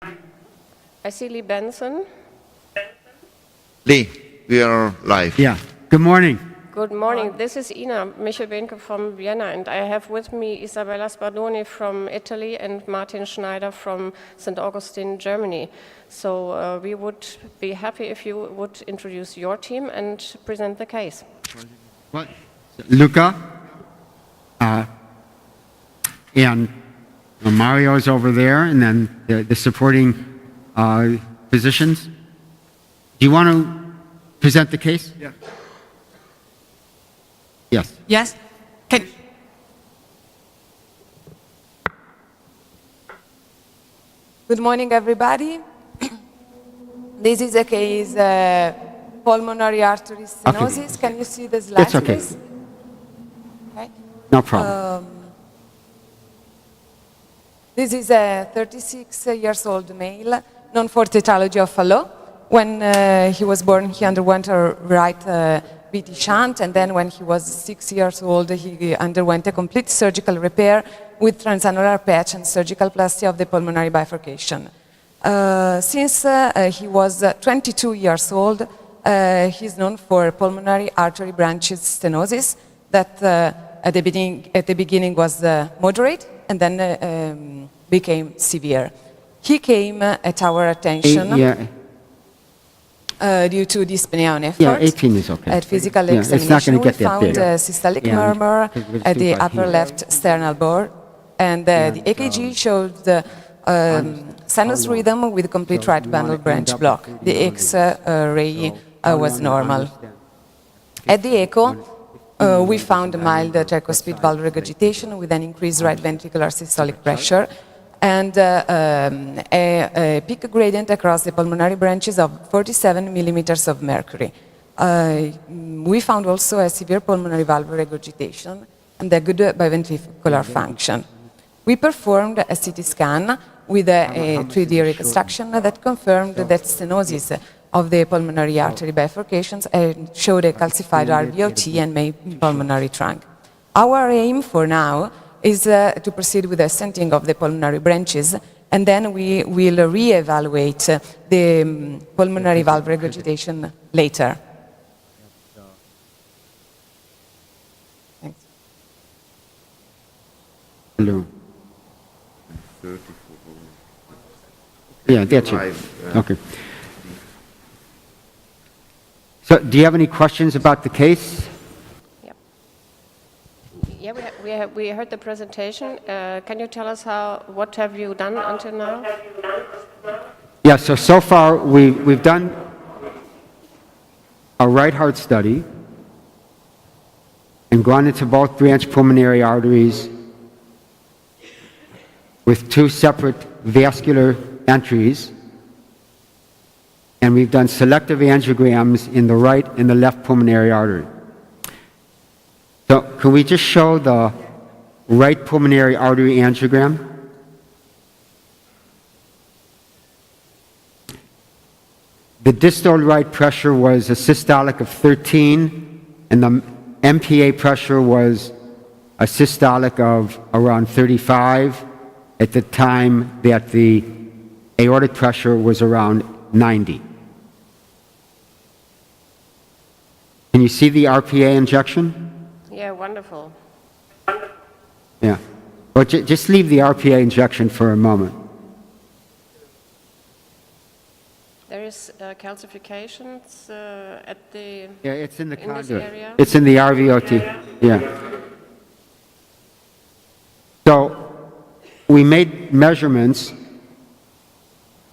I see Lee Benson. Lee, we are live. Yeah. Good morning. Good morning. This is Ina Michel Benke from Vienna, and I have with me Isabella Spadoni from Italy and Martin Schneider from St. Augustine, Germany. So we would be happy if you would introduce your team and present the case. What? Luca, and Mario's over there, and then the supporting physicians. Do you want to present the case? Yeah. Yes. Yes? Good morning, everybody. This is a case, pulmonary artery stenosis. Okay. Can you see the slide, That's okay. please? Okay. No problem. This is a 36-year-old male, known for tetralogy of Fallot. When he was born, he underwent a right VT shunt, and then when he was 6 years old, he underwent a complete surgical repair with transannular patch and surgical plasty of the pulmonary bifurcation. Since he was 22 years old, he's known for pulmonary artery branches stenosis that at the beginning was moderate and then became severe. He came at our attention due to dyspnea on effort. Yeah, 18 is okay. At physical examination, it's not going we found a systolic murmur at the upper left sternal bore, and the EKG showed the sinus rhythm with complete right bundle branch block. The X-ray was normal. At the echo, we found a mild tricuspid valve regurgitation with an increased right ventricular systolic pressure and a peak gradient across the pulmonary branches of 47 millimeters of mercury. We found also a severe pulmonary valve regurgitation and a good biventricular function. We performed a CT scan with a 3D reconstruction that confirmed that stenosis of the pulmonary artery bifurcations and showed a calcified RVOT and main pulmonary trunk. Our aim for now is to proceed with the stenting of the pulmonary branches, and then we will re-evaluate the pulmonary valve regurgitation later. Thanks. Hello. Yeah, that's it. Okay. So, do you have any questions about the case? Yeah, we heard the presentation. Can you tell us what have you done until now? Yeah, so far we've done a right heart study and gone into both branch pulmonary arteries with two separate vascular entries, and we've done selective angiograms in the right and the left pulmonary artery. So can we just show the right pulmonary artery angiogram? The distal right pressure was a systolic of 13, and the MPA pressure was a systolic of around 35 at the time that the aortic pressure was around 90. Can you see the RPA injection? Yeah, wonderful. Yeah. Well, just leave the RPA injection for a moment. There is calcifications at the... Yeah, it's in the conduit. Area? It's in the RVOT. Yeah. So we made measurements.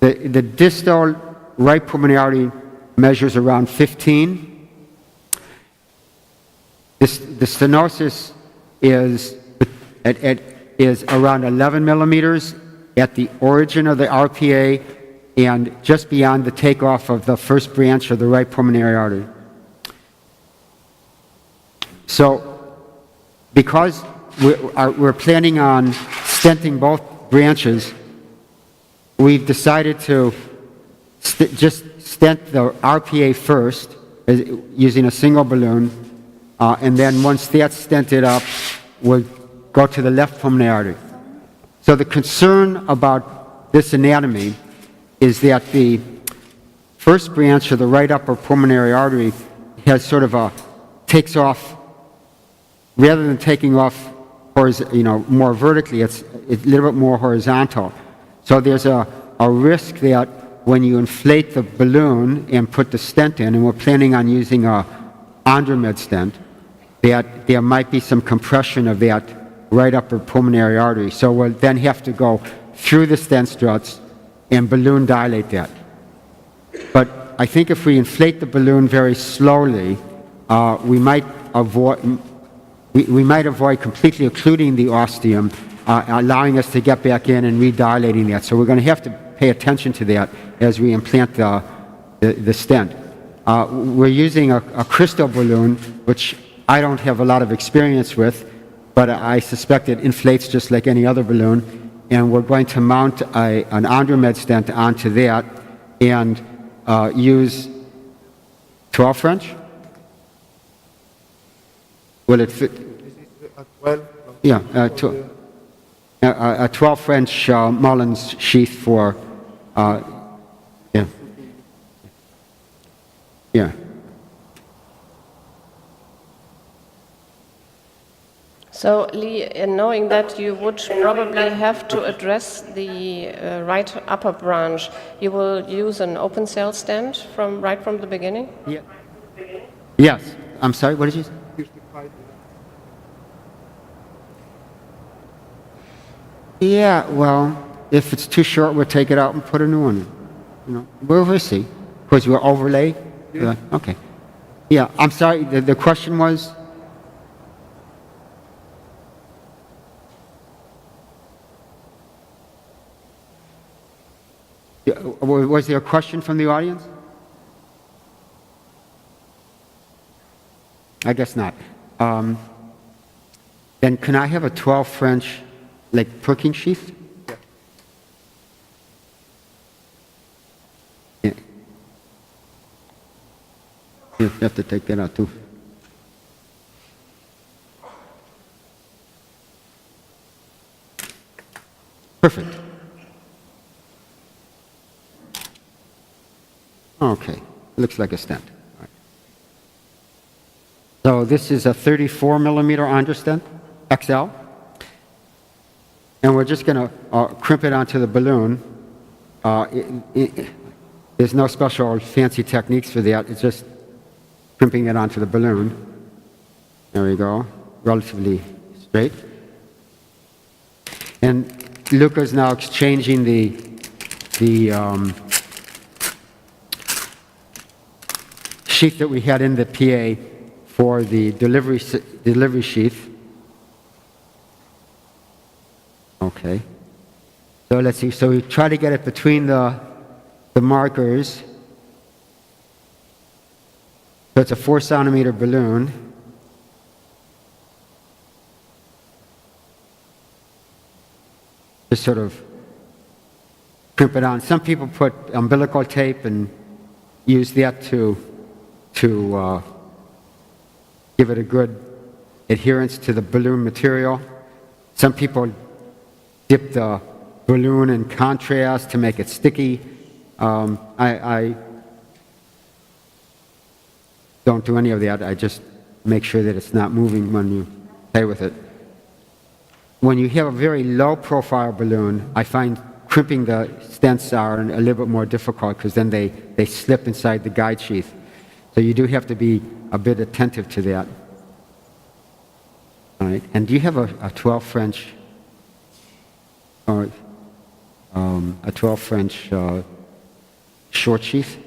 The distal right pulmonary artery measures around 15. The stenosis is around 11 millimeters at the origin of the RPA and just beyond the takeoff of the first branch of the right pulmonary artery. So, because we're planning on stenting both branches, we've decided to just stent the RPA first using a single balloon. And then once that's stented up, we'll go to the left pulmonary artery. So the concern about this anatomy is that the first branch of the right upper pulmonary artery has sort of takes off, rather than taking off more vertically, it's a little bit more horizontal. So there's a risk that when you inflate the balloon and put the stent in, and we're planning on using a Andromed stent, that there might be some compression of that right upper pulmonary artery. So we'll then have to go through the stent struts and balloon dilate that. But I think if we inflate the balloon very slowly, we might avoid completely occluding the ostium, allowing us to get back in and redilating that. So we're going to have to pay attention to that as we implant the stent. We're using a crystal balloon, which I don't have a lot of experience with, but I suspect it inflates just like any other balloon. And we're going to mount an Andromed stent onto that and use 12 French. Will it fit? A 12? Yeah, a 12 French Mullins sheath for, yeah. Yeah. So, Lee, knowing that you would probably have to address the right upper branch, you will use an open cell stent right from the beginning? Yeah. Yes. I'm sorry, what did you say? Yeah, well, if it's too short, we'll take it out and put a new one in. We'll see. Because we'll overlay. Yeah. Okay. Yeah, I'm sorry, the question was? Was there a question from the audience? I guess not. Then can I have a 12 French, like pricking sheath? Yeah. You have to take that out too. Perfect. Okay, looks like a stent. All right. So this is a 34 millimeter Andra stent, XL. And we're just going to crimp it onto the balloon. There's no special fancy techniques for that. It's just crimping it onto the balloon. There we go, relatively straight. And Luca's now exchanging the sheath that we had in the PA for the delivery sheath. Okay. So let's see. So we try to get it between the markers. So it's a 4 centimeter balloon. Just sort of crimp it on. Some people put umbilical tape and use that to give it a good adherence to the balloon material. Some people dip the balloon in contrast to make it sticky. I don't do any of that. I just make sure that it's not moving when you play with it. When you have a very low profile balloon, I find crimping the stents are a little bit more difficult because then they slip inside the guide sheath. So you do have to be a bit attentive to that. All right. And do you have a 12 French or a 12 French short sheath?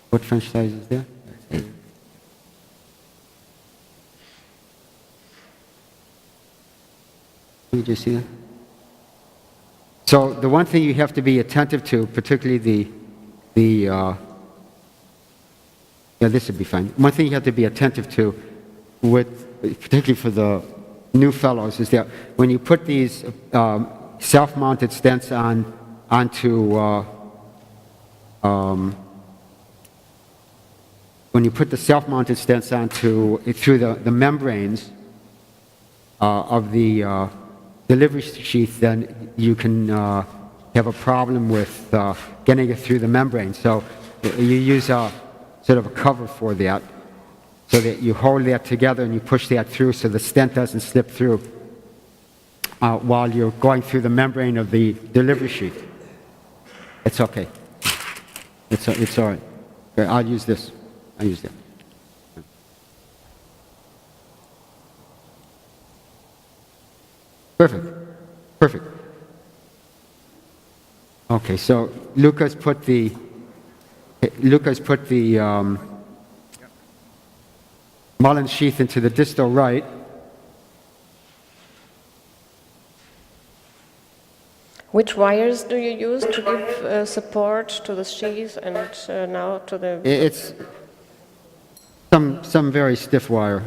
What French size is there? 8. Did you see that? So the one thing you have to be attentive to, particularly yeah, this would be fine. One thing you have to be attentive to, particularly for the new fellows, is that when you put these self-mounted stents when you put the self-mounted stents through the membranes, of the delivery sheath, then you can have a problem with getting it through the membrane. So you use a sort of a cover for that, so that you hold that together and you push that through so the stent doesn't slip through while you're going through the membrane of the delivery sheath. It's okay. It's all right. Okay, I'll use this. I'll use that. Perfect. Perfect. Okay, so Lucas put the Mullen sheath into the distal right. Which wires do you use to give support to the sheath and now to the... It's some very stiff wire.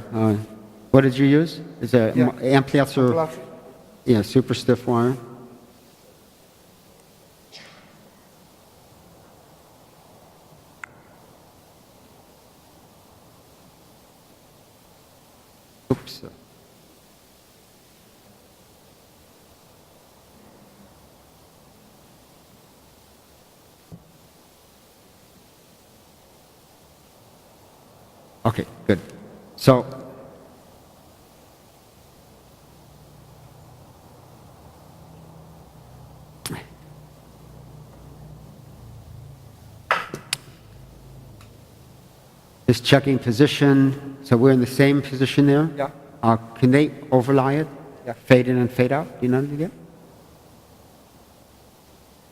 What did you use? Is it Ampliats or... Yeah, super stiff wire. Oops. Okay, good. So, just checking position. So we're in the same position there? Yeah. Can they overlay it? Yeah. Fade in and fade out? Do you know what I mean?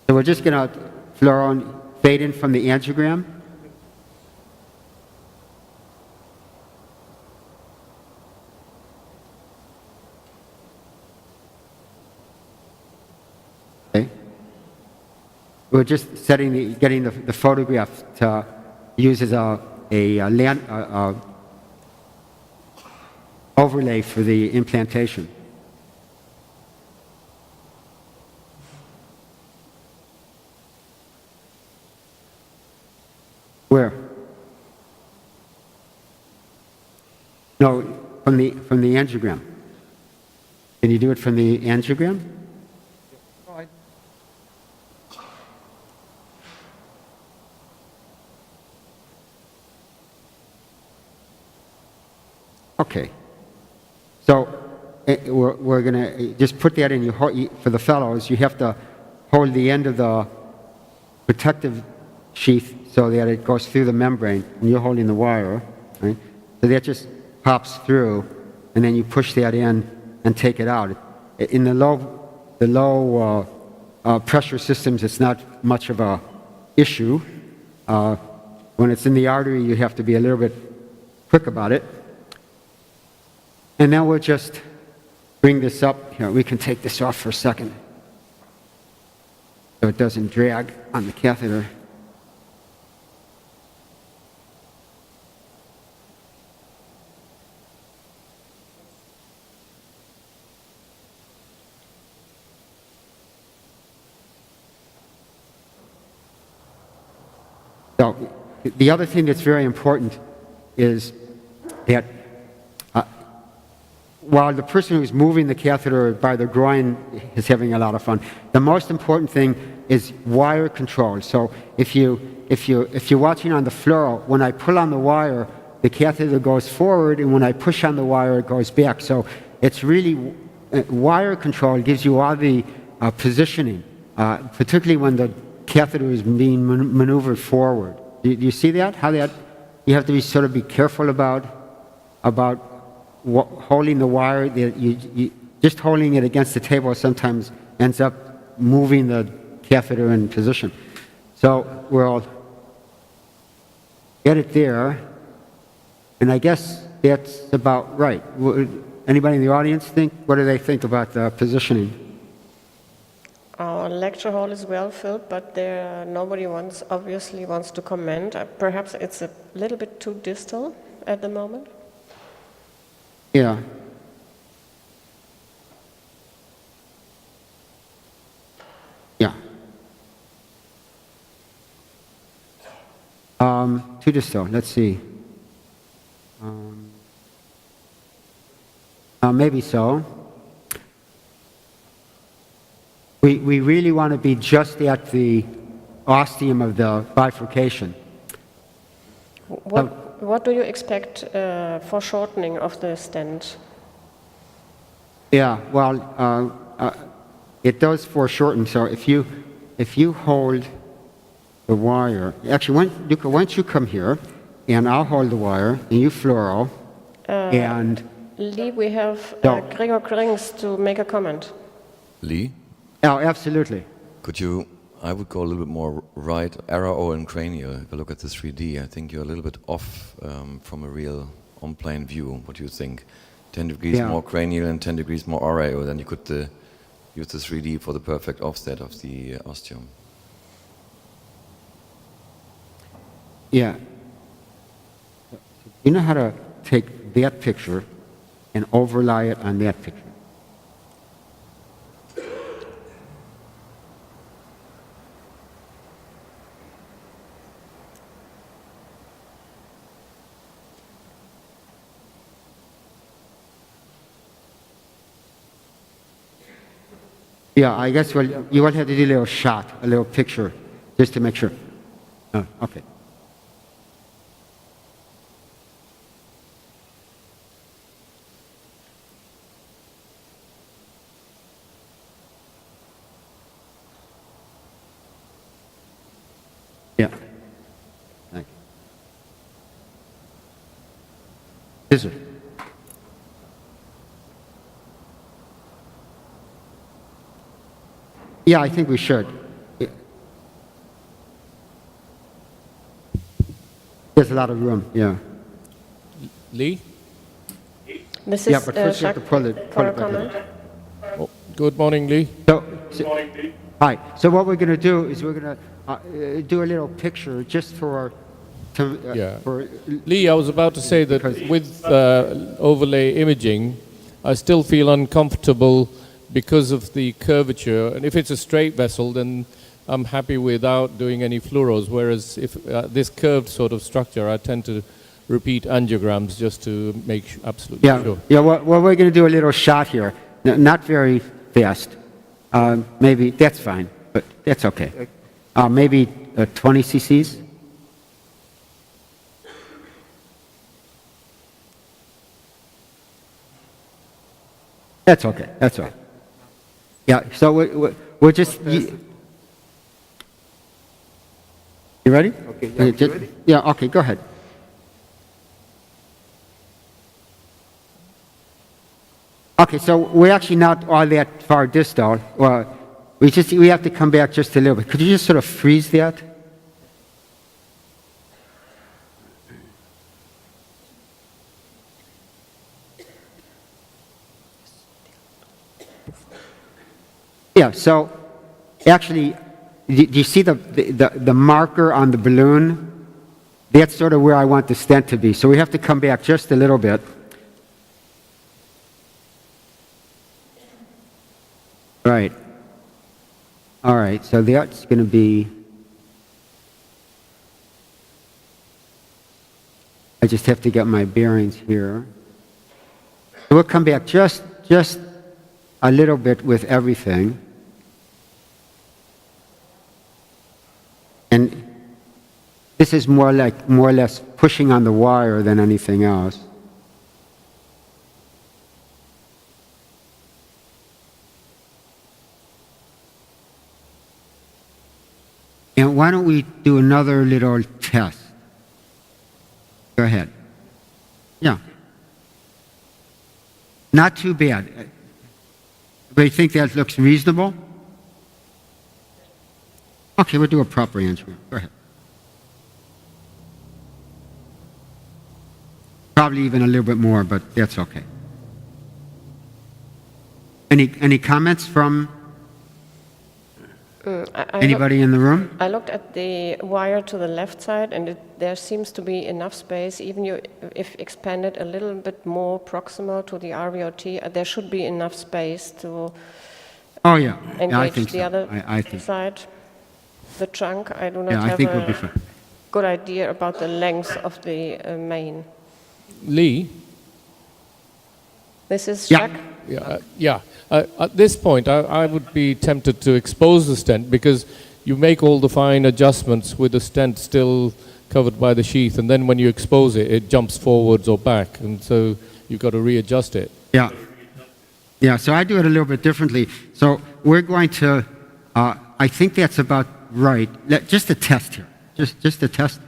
So we're just going to fluoro fade in from the angiogram. Okay. We're just getting the photograph to use as a overlay for the implantation. Where? No, from the angiogram. Can you do it from the angiogram? Okay. So we're going to just put that in for the fellows. You have to hold the end of the protective sheath so that it goes through the membrane, and you're holding the wire, right? So that just pops through, and then you push that in and take it out. In the low pressure systems, it's not much of a issue. When it's in the artery, you have to be a little bit quick about it. And now we'll just bring this up. Here, we can take this off for a second so it doesn't drag on the catheter. So the other thing that's very important is that while the person who's moving the catheter by the groin is having a lot of fun, the most important thing is wire control. So if you're watching on the fluoro, when I pull on the wire, the catheter goes forward, and when I push on the wire, it goes back. So it's really wire control gives you all the positioning, particularly when the catheter is being maneuvered forward. Do you see that? How that you have to be careful about holding the wire. You just holding it against the table sometimes ends up moving the catheter in position. So we'll get it there, and I guess that's about right. Anybody in the audience think? What do they think about the positioning? Our lecture hall is well filled, but nobody obviously wants to comment. Perhaps it's a little bit too distal at the moment. Yeah. Yeah. Too distal. Let's see. Maybe so. We really want to be just at the ostium of the bifurcation. What do you expect for shortening of the stent? Yeah, well, it does foreshorten. So if you hold the wire, actually, why don't you come here, and I'll hold the wire, and you fluoro, and Lee, we have No. Gregor Grings to make a comment. Lee, oh, absolutely. could you, I would go a little bit more right, arrow and cranial. If I look at the 3D, I think you're a little bit off from a real on-plane view. What do you think? 10 degrees Yeah. more cranial and 10 degrees more RAO, then you could use the 3D for the perfect offset of the ostium. Yeah. You know how to take that picture and overlay it on that picture? Yeah, I guess you will have to do a little shot, a little picture, just to make sure. Oh, okay. Yeah. Thank you. Scissor. Yeah, I think we should. There's a lot of room, yeah. Lee? This Yeah, is but first you have to Jacques pull it for a back in. comment. Oh, good morning, Lee. So, hi. So what we're going to do is we're going to do a little picture just for, Yeah. for Lee, I was about to say that with overlay imaging, I still feel uncomfortable because of the curvature. And if it's a straight vessel, then I'm happy without doing any fluoros. Whereas if this curved sort of structure, I tend to repeat angiograms just to make absolutely sure. Yeah. Well, we're going to do a little shot here. Not very fast. Maybe that's fine, but that's okay. Maybe 20 cc's. That's okay. That's all right. Yeah. So we're just. You ready? Okay. Yeah, you ready? Yeah. Okay. Go ahead. Okay, so we're actually not all that far distal. Well, we have to come back just a little bit. Could you just sort of freeze that? Yeah, so actually, do you see the marker on the balloon? That's sort of where I want the stent to be. So we have to come back just a little bit. Right. All right, so that's going to be, I just have to get my bearings here. So we'll come back just a little bit with everything. And this is more or less pushing on the wire than anything else. And why don't we do another little test? Go ahead. Yeah. Not too bad. But you think that looks reasonable? Okay, we'll do a proper angiogram. Go ahead. Probably even a little bit more, but that's okay. Any comments from anybody in the room? I looked at the wire to the left side, and there seems to be enough space. Even if expanded a little bit more proximal to the RVOT, there should be enough space to Oh yeah, engage yeah, I think the so. other I think. side. The trunk, I do not Yeah, I have think we'll be a fine. good idea about the length of the main. Lee, This is Yeah. Jacques. Yeah. At this point, I would be tempted to expose the stent because you make all the fine adjustments with the stent still covered by the sheath, and then when you expose it, it jumps forwards or back, and so you've got to readjust it. Yeah. Yeah, so I do it a little bit differently. So we're going to, I think that's about right. Just a test here. Just a test.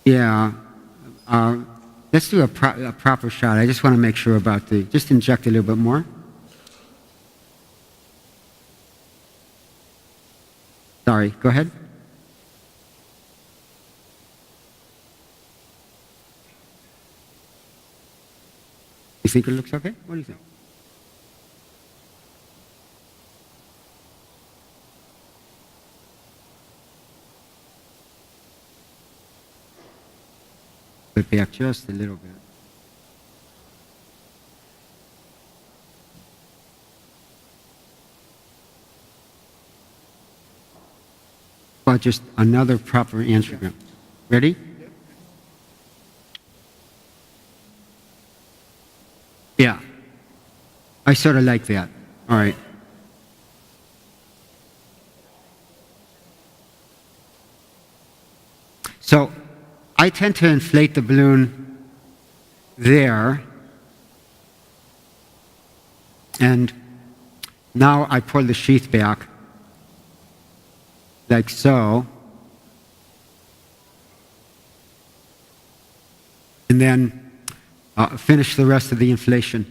Yeah. Let's do a proper shot. I just want to make sure about just inject a little bit more. Sorry, go ahead. You think it looks okay? What do you think? Put it back just a little bit. Well, just another proper angiogram. Ready? Yeah. I sort of like that. All right. So I tend to inflate the balloon there. And now I pull the sheath back like so. And then finish the rest of the inflation.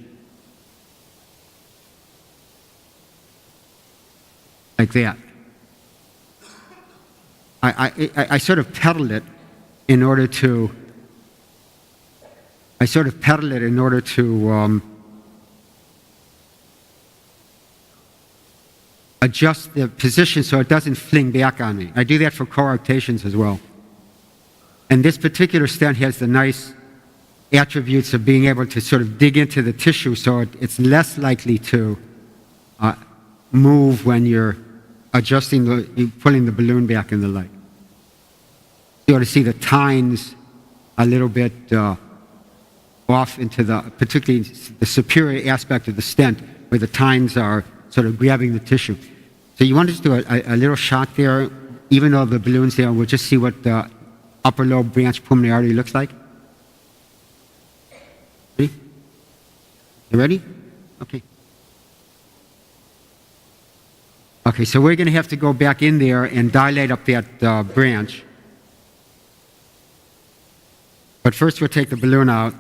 Like that. I sort of pedal it in order to, adjust the position so it doesn't fling back on me. I do that for coarctations as well. And this particular stent has the nice attributes of being able to sort of dig into the tissue so it's less likely to move when you're pulling the balloon back in the light. You ought to see the tines a little bit off into particularly the superior aspect of the stent where the tines are sort of grabbing the tissue. So you want to just do a little shot there, even though the balloon's there, we'll just see what the upper lobe branch pulmonary artery looks like. Ready? You ready? Okay. Okay, so we're going to have to go back in there and dilate up that branch. But first we'll take the balloon out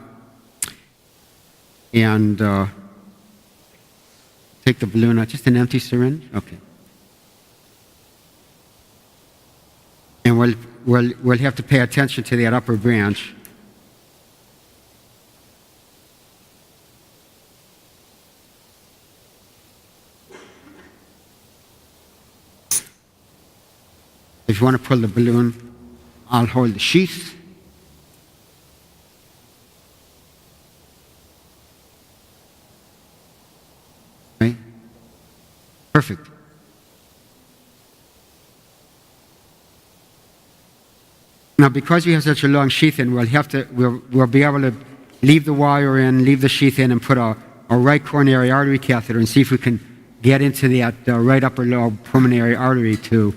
and take the balloon out. Just an empty syringe? Okay. And we'll have to pay attention to that upper branch. If you want to pull the balloon, I'll hold the sheath. Okay. Perfect. Now, because we have such a long sheath in, we'll be able to leave the wire in, leave the sheath in, and put a right coronary artery catheter and see if we can get into that right upper lobe pulmonary artery to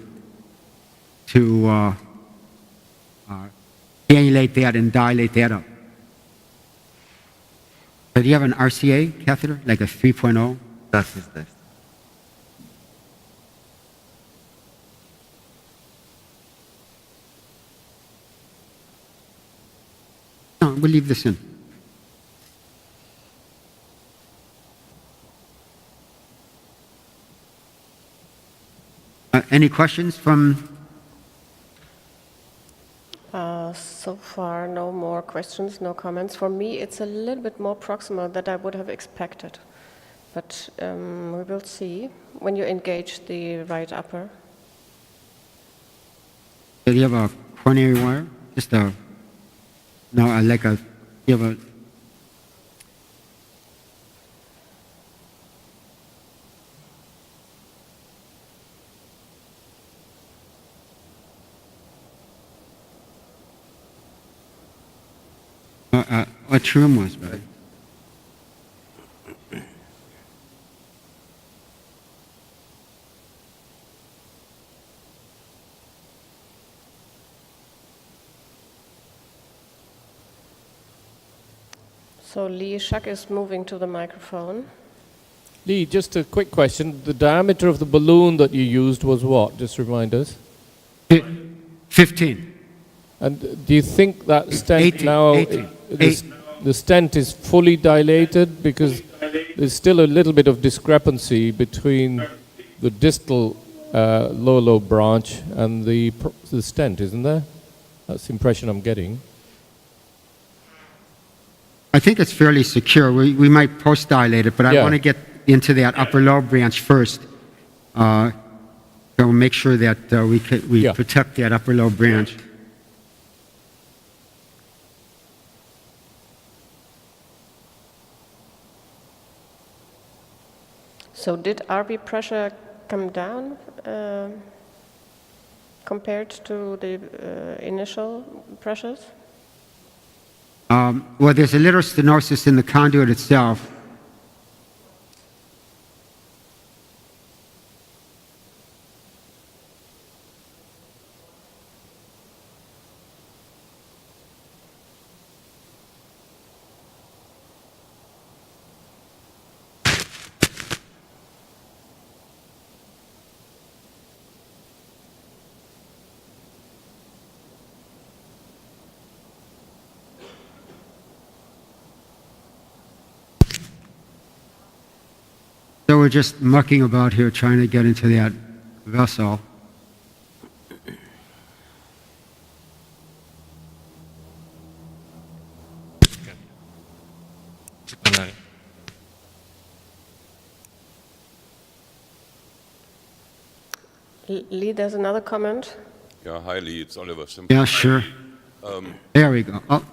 cannulate that and dilate that up. So do you have an RCA catheter, like a 3.0? Das ist das. No, we'll leave this in. Any questions from? So far, no more questions, no comments. For me, it's a little bit more proximal than I would have expected. But we will see when you engage the right upper. Do you have a coronary wire? Just a, no, like a, you have a, What room was that? So Lee Shak is moving to the microphone. Lee, just a quick question. The diameter of the balloon that you used was what? Just remind us. 15. And do you think that stent 18, now, 18, the stent is fully dilated? Because there's still a little bit of discrepancy between the distal lower lobe branch and the stent, isn't there? That's the impression I'm getting. I think it's fairly secure. We might post-dilate it, but I Yeah. want to get into that upper lobe branch first. So we'll make sure that we Yeah. protect that upper lobe branch. So did RB pressure come down compared to the initial pressures? Well, there's a little stenosis in the conduit itself. So we're just mucking about here trying to get into that vessel. Lee, there's another comment. Yeah, hi Lee, it's Oliver Simple. Yeah, sure. There we go. Oh,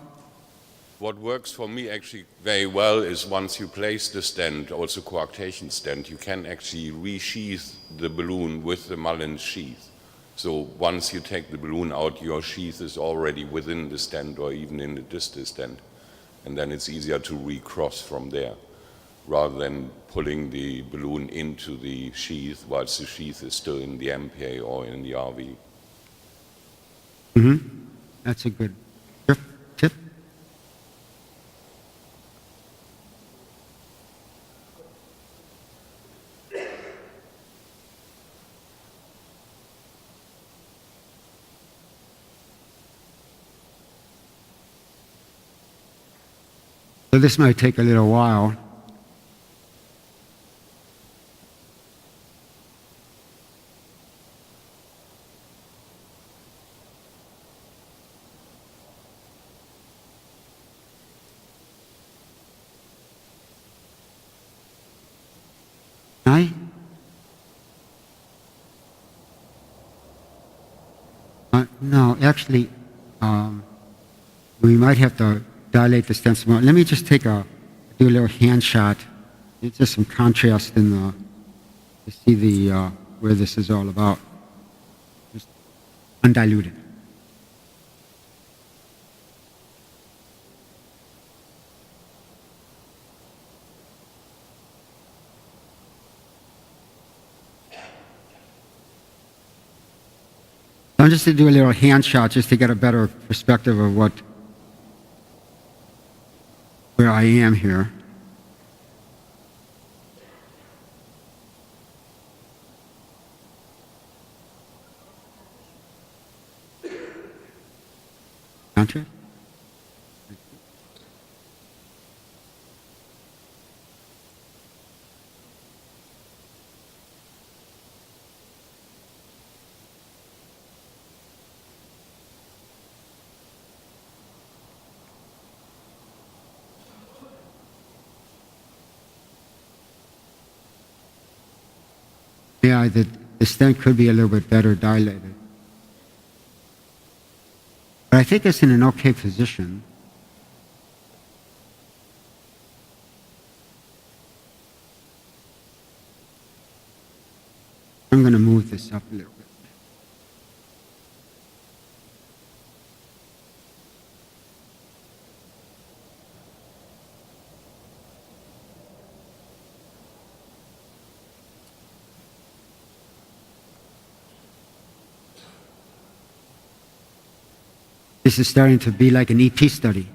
What works for me actually very well is once you place the stent, also coarctation stent, you can actually resheath the balloon with the Mullins sheath. So once you take the balloon out, your sheath is already within the stent or even in the distal stent. And then it's easier to recross from there, rather than pulling the balloon into the sheath whilst the sheath is still in the MPA or in the RV. that's a good tip. So this might take a little while. No, actually, we might have to dilate the stent some more. Let me just do a little hand shot. It's just some contrast in to see where this is all about. Just undiluted. I'm just to do a little hand shot just to get a better perspective of where I am here. Contrast? Yeah, the stent could be a little bit better dilated. But I think it's in an okay position. I'm going to move this up a little bit. This is starting to be like an EP study.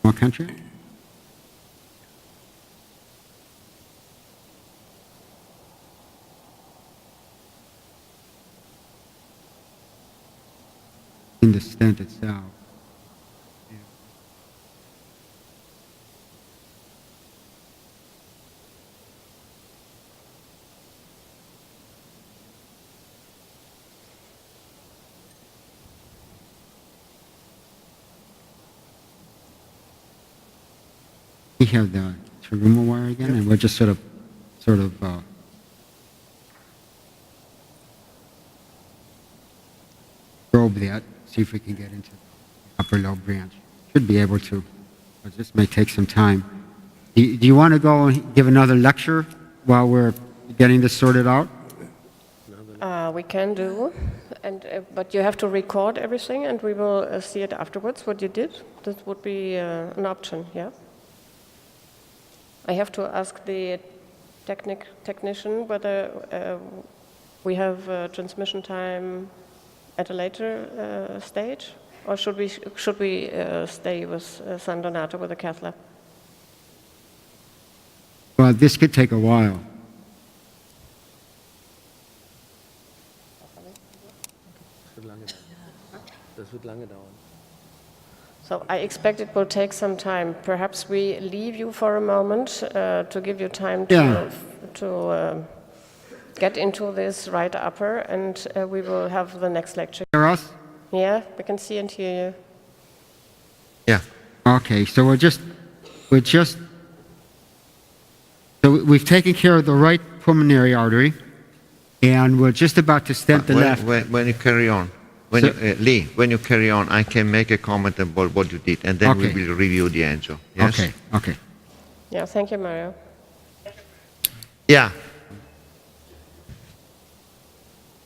More country? In the stent itself. We have the terumo wire again, and we're just sort of probe that, see if we can get into the upper lobe branch. Should be able to, but this may take some time. Do you want to go and give another lecture while we're getting this sorted out? We can do, and but you have to record everything, and we will see it afterwards. What you did, that would be an option. Yeah. I have to ask the technician whether we have transmission time at a later stage, or should we stay with San Donato with the cath lab? Well, this could take a while. So I expect it will take some time. Perhaps we leave you for a moment to give you time to get into this right upper, and we will have the next lecture. Hear us? Yeah, we can see and hear you. Yeah. Okay, so so we've taken care of the right pulmonary artery, and we're just about to stent the left. When you carry on, Lee, when you carry on, I can make a comment about what you did, and then we will review the angio. Yes? Okay. Yeah, thank you, Mario. Yeah.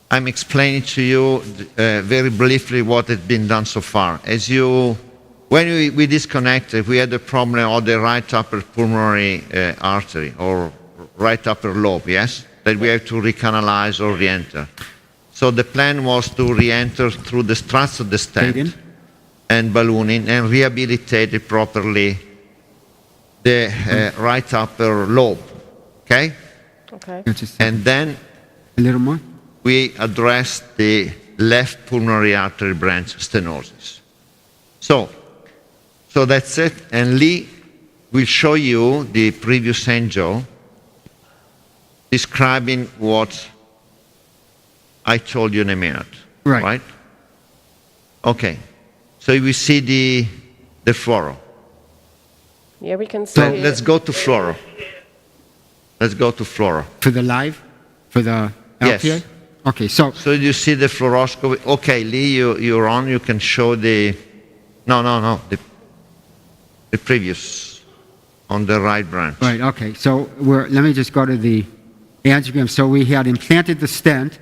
I'm explaining to you very briefly what has been done so far. When we disconnected, we had a problem on the right upper pulmonary artery, or right upper lobe, yes? That we have to recanalize or re-enter. So the plan was to re-enter through the struts of the stent and ballooning and rehabilitate it properly the right upper lobe, okay? Okay. And then a little more. We addressed the left pulmonary artery branch stenosis. So that's it, and Lee will show you the previous angio describing what I told you in a minute. Right? Okay. So we see the fluoro. Yeah, we can see. So let's go to fluoro. Let's go to fluoro. For the live? For the LPA? Yes. Okay, so you see the fluoroscopy. Okay, Lee, you're on. You can show the... No. The previous on the right branch. Right, okay. So let me just go to the angiogram. So we had implanted the stent,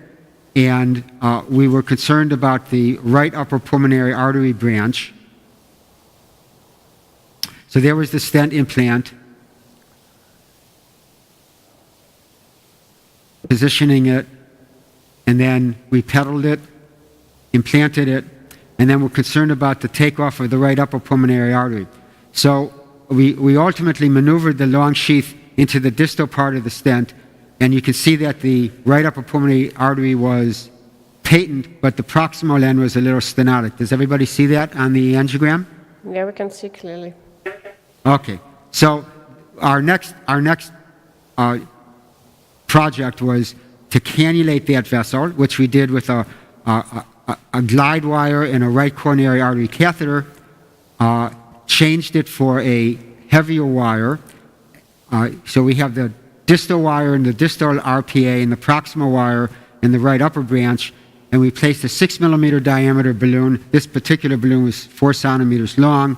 and we were concerned about the right upper pulmonary artery branch. So there was the stent implant. Positioning it, and then we pedaled it, implanted it, and then we're concerned about the takeoff of the right upper pulmonary artery. So we ultimately maneuvered the long sheath into the distal part of the stent, and you can see that the right upper pulmonary artery was patent, but the proximal end was a little stenotic. Does everybody see that on the angiogram? Yeah, we can see clearly. Okay. So our next project was to cannulate that vessel, which we did with a glide wire and a right coronary artery catheter, changed it for a heavier wire. So we have the distal wire and the distal RPA and the proximal wire in the right upper branch, and we placed a 6 millimeter diameter balloon. This particular balloon was 4 centimeters long,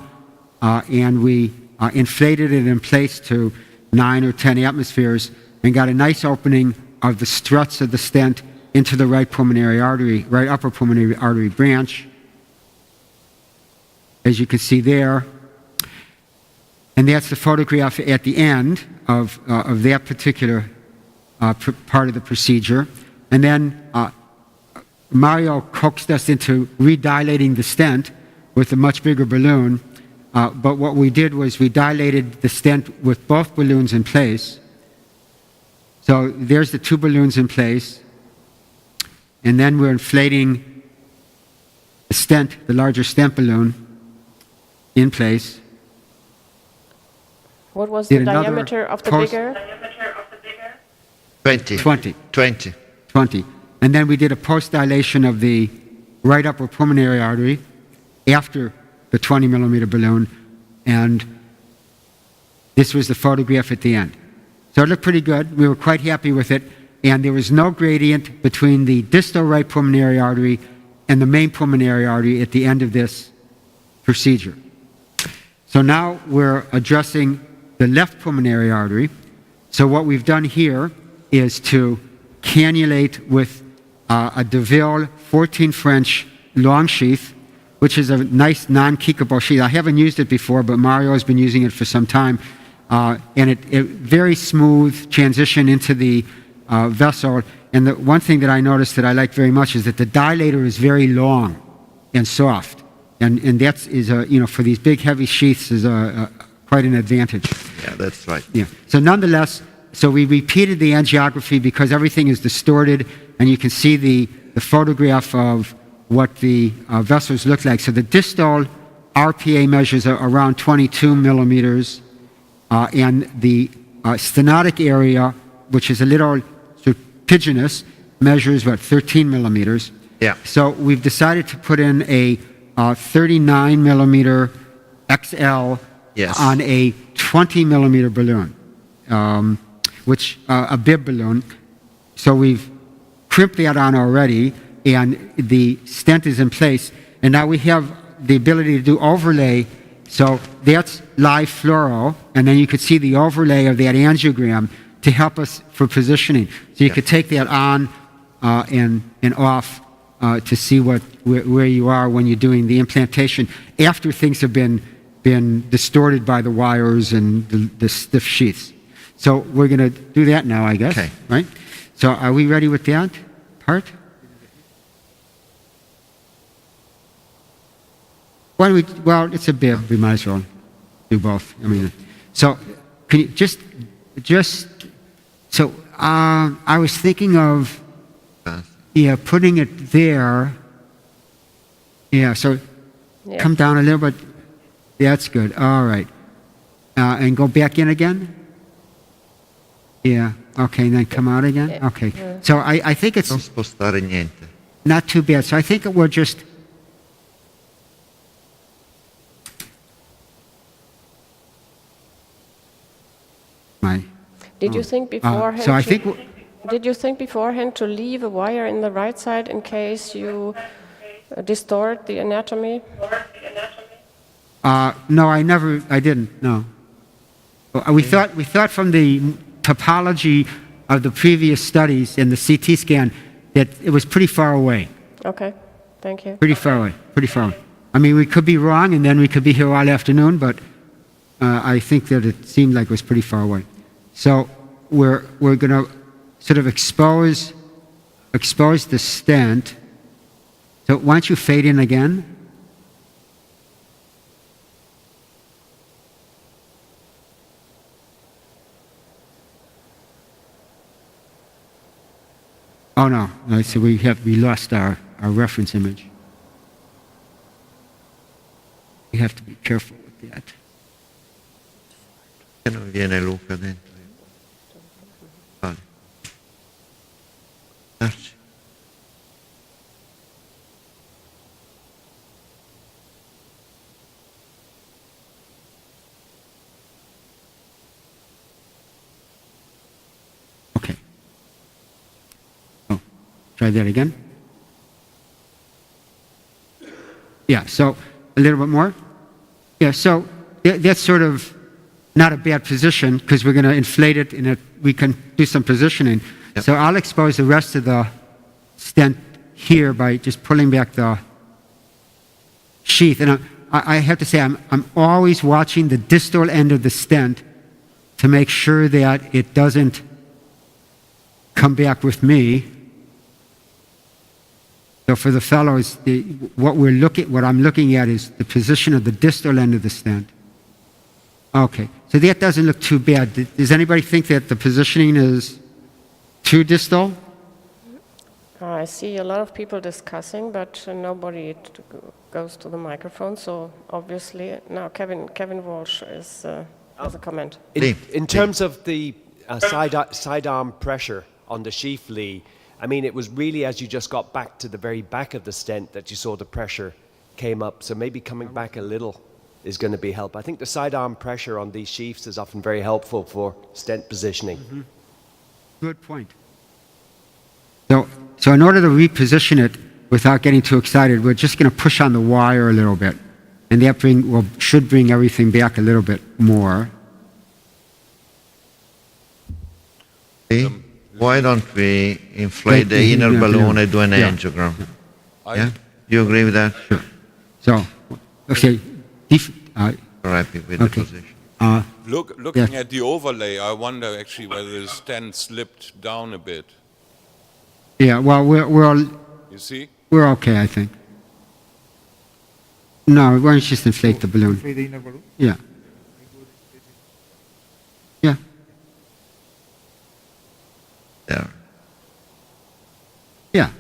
and we inflated it in place to 9 or 10 atmospheres and got a nice opening of the struts of the stent into the right upper pulmonary artery branch. as you can see there. And that's the photograph at the end of that particular part of the procedure. And then Mario coaxed us into redilating the stent with a much bigger balloon. But what we did was we dilated the stent with both balloons in place. So there's the two balloons in place. And then we're inflating the stent, the larger stent balloon, in place. What was the diameter of the bigger? 20. And then we did a post-dilation of the right upper pulmonary artery after the 20 millimeter balloon, and this was the photograph at the end. So it looked pretty good. We were quite happy with it, and there was no gradient between the distal right pulmonary artery and the main pulmonary artery at the end of this procedure. So now we're addressing the left pulmonary artery. So what we've done here is to cannulate with a DeVille 14 French long sheath, which is a nice non-kickable sheath. I haven't used it before, but Mario has been using it for some time. And it very smooth transition into the vessel. And the one thing that I noticed that I like very much is that the dilator is very long and soft. And that is, for these big heavy sheaths is quite an advantage. Yeah, that's right. Yeah. So nonetheless, so we repeated the angiography because everything is distorted, and you can see the photograph of what the vessels look like. So the distal RPA measures are around 22 millimeters, and the stenotic area, which is a little sort of pigeonous, measures, 13 millimeters. Yeah. So we've decided to put in a 39 millimeter XL on a 20 millimeter balloon, which a bib balloon. So we've crimped that on already, and the stent is in place. And now we have the ability to do overlay. So that's live fluoro, and then you could see the overlay of that angiogram to help us for positioning. So you could take that on and off to see where you are when you're doing the implantation after things have been distorted by the wires and the stiff sheaths. So we're going to do that now, I guess. Okay. Right? So are we ready with that part? Why don't we, well, it's a bib. We might as well do both. I mean, so can you just so I was thinking of putting it there. Yeah, so come down a little bit. That's good. All right. And go back in again? Yeah. Okay, and then come out again? Okay. So I think it's Non spostare niente. not too bad. So I think we're just... Did you think beforehand? So I think... Did you think beforehand to leave a wire in the right side in case you distort the anatomy? No, I didn't, no. We thought from the topology of the previous studies in the CT scan that it was pretty far away. Okay, thank you. Pretty far away. I mean, we could be wrong, and then we could be here all afternoon, but I think that it seemed like it was pretty far away. So we're going to sort of expose the stent. So why don't you fade in again? Oh no, so we lost our reference image. We have to be careful with that. Che non viene Luca dentro? Vale. Darci. Okay. Oh, try that again. Yeah, so a little bit more. Yeah, so that's sort of not a bad position because we're going to inflate it and we can do some positioning. Yep. So I'll expose the rest of the stent here by just pulling back the sheath. And I have to say, I'm always watching the distal end of the stent to make sure that it doesn't come back with me. So for the fellows, what I'm looking at is the position of the distal end of the stent. Okay, so that doesn't look too bad. Does anybody think that the positioning is too distal? I see a lot of people discussing, but nobody goes to the microphone. So obviously now Kevin Walsh has a comment. In terms of the sidearm pressure on the sheath, Lee, I mean, it was really as you just got back to the very back of the stent that you saw the pressure came up. So maybe coming back a little is going to be help. I think the sidearm pressure on these sheaths is often very helpful for stent positioning. Mm-hmm. Good point. So in order to reposition it without getting too excited, we're just going to push on the wire a little bit. And that should bring everything back a little bit more. Why don't we inflate the inner balloon and do an angiogram? Yeah? You agree with that? Sure. So, okay. You're happy with the position? Looking at the overlay, I wonder actually whether the stent slipped down a bit. Yeah, well, You see? we're okay, I think. No, why don't you just inflate the balloon? Inflate the inner balloon? Yeah. Yeah. There. Yeah.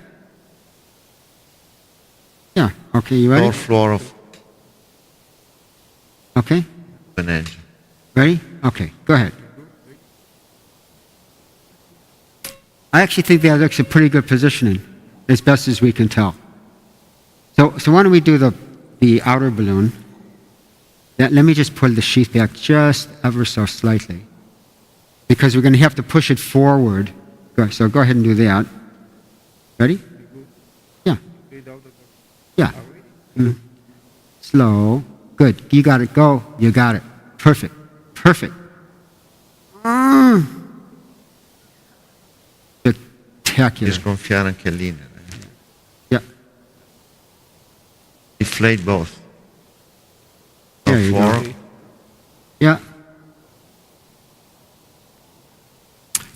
Yeah. Okay, you ready? Lower floor of Okay. an engine. Ready? Okay, go ahead. I actually think that looks a pretty good positioning, as best as we can tell. So why don't we do the outer balloon? Let me just pull the sheath back just ever so slightly, because we're going to have to push it forward. So go ahead and do that. Ready? Yeah. Yeah. Slow. Good. You got it. Go. You got it. Perfect. Perfect. Spectacular. Sgonfiare anche lì. Yeah. Deflate both. There you Floor. go. Yeah.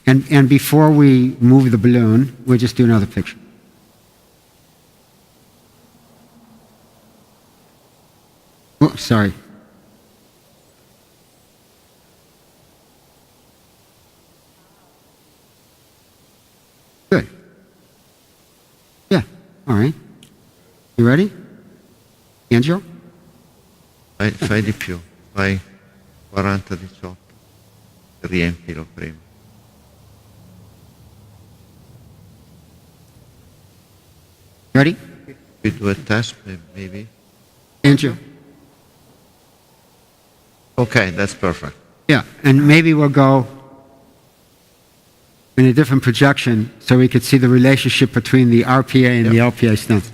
And before we move the balloon, we'll just do another picture. Oh, sorry. Good. Yeah, all right. You ready? Angelo? Fai di più. Fai 40-18. Riempilo prima. Ready? We do a test, maybe. Angelo? Okay, that's perfect. Yeah, and maybe we'll go in a different projection so we could see the relationship between the RPA and the LPA stent.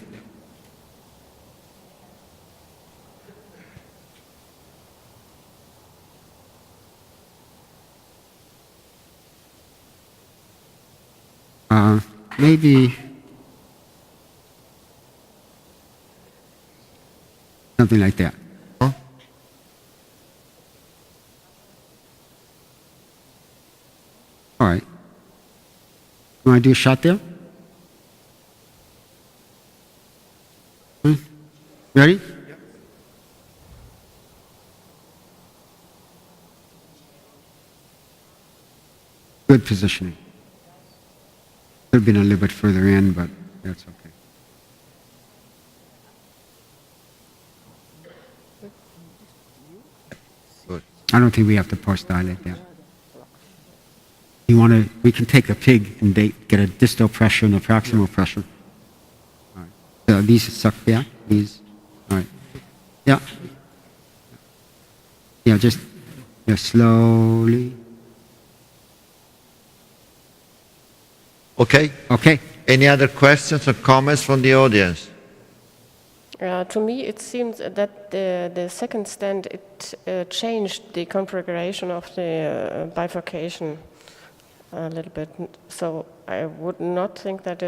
Maybe something like that. Huh? All right. You want to do a shot there? Ready? Good positioning. Could have been a little bit further in, but that's okay. Good. I don't think we have to post dilate that. You want to? We can take the pig and get a distal pressure and a proximal pressure. All right. So these suck back. These. All right. Yeah. Yeah. Just slowly. Okay. Okay. Any other questions or comments from the audience? To me, it seems that the second stent it changed the configuration of the bifurcation a little bit. So I would not think that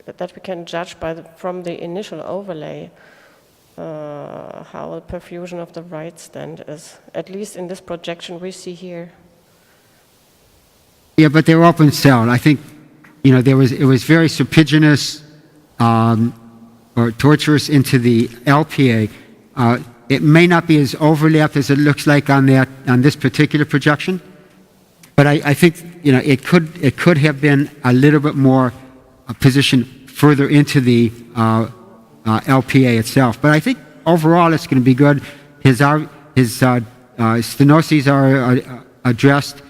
that we can judge from the initial overlay how the perfusion of the right stand is, at least in this projection we see here. Yeah, but they're open cell. I think, it was very serpiginous or tortuous into the LPA. It may not be as overlapped as it looks like on this particular projection, but I think, it could have been a little bit more positioned further into the LPA itself. But I think overall it's going to be good. His stenoses are addressed.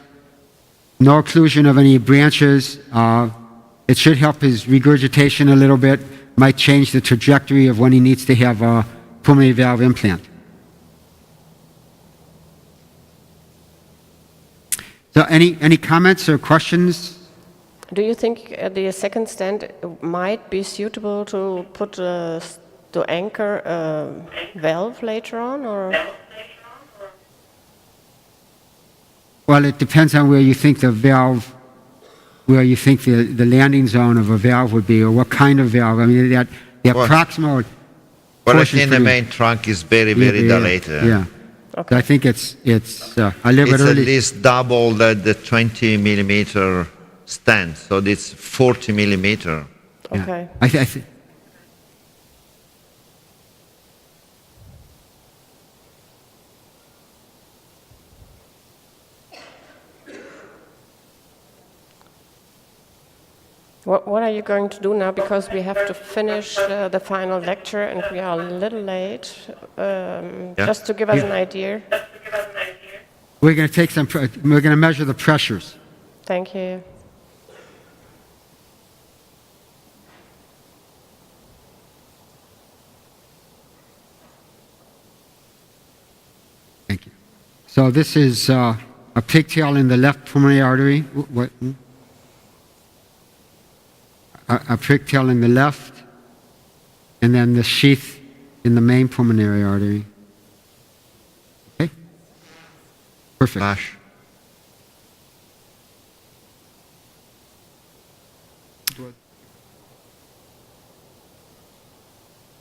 No occlusion of any branches. It should help his regurgitation a little bit. Might change the trajectory of when he needs to have a pulmonary valve implant. So any comments or questions? Do you think the second stand might be suitable to put to anchor a valve later on, or? Well, it depends on where you think the valve, where you think the landing zone of a valve would be, or what kind of valve. I mean, the proximal. Well, I think the main trunk is very, very dilated. Yeah. Okay. So I think it's a little bit early. It's at least double the 20 millimeter stand, so it's 40 millimeter. Okay. Yeah. What are you going to do now? Because we have to finish the final lecture and we are a little late. Just to give us an idea. We're going to take we're going to measure the pressures. Thank you. Thank you. So this is a pigtail in the left pulmonary artery. A pigtail in the left, and then the sheath in the main pulmonary artery. Okay? Perfect. Flash.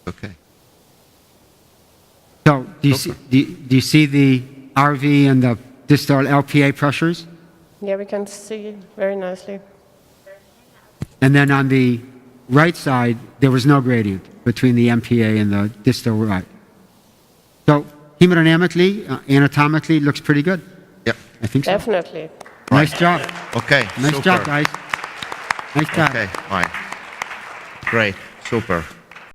Okay. So, do you see the RV and the distal LPA pressures? Yeah, we can see very nicely. And then on the right side, there was no gradient between the MPA and the distal right. So hemodynamically, anatomically, it looks pretty good. Yep. I think so. Definitely. Nice job. Okay. Nice job, guys. Nice job. Okay. Fine. Great. Super.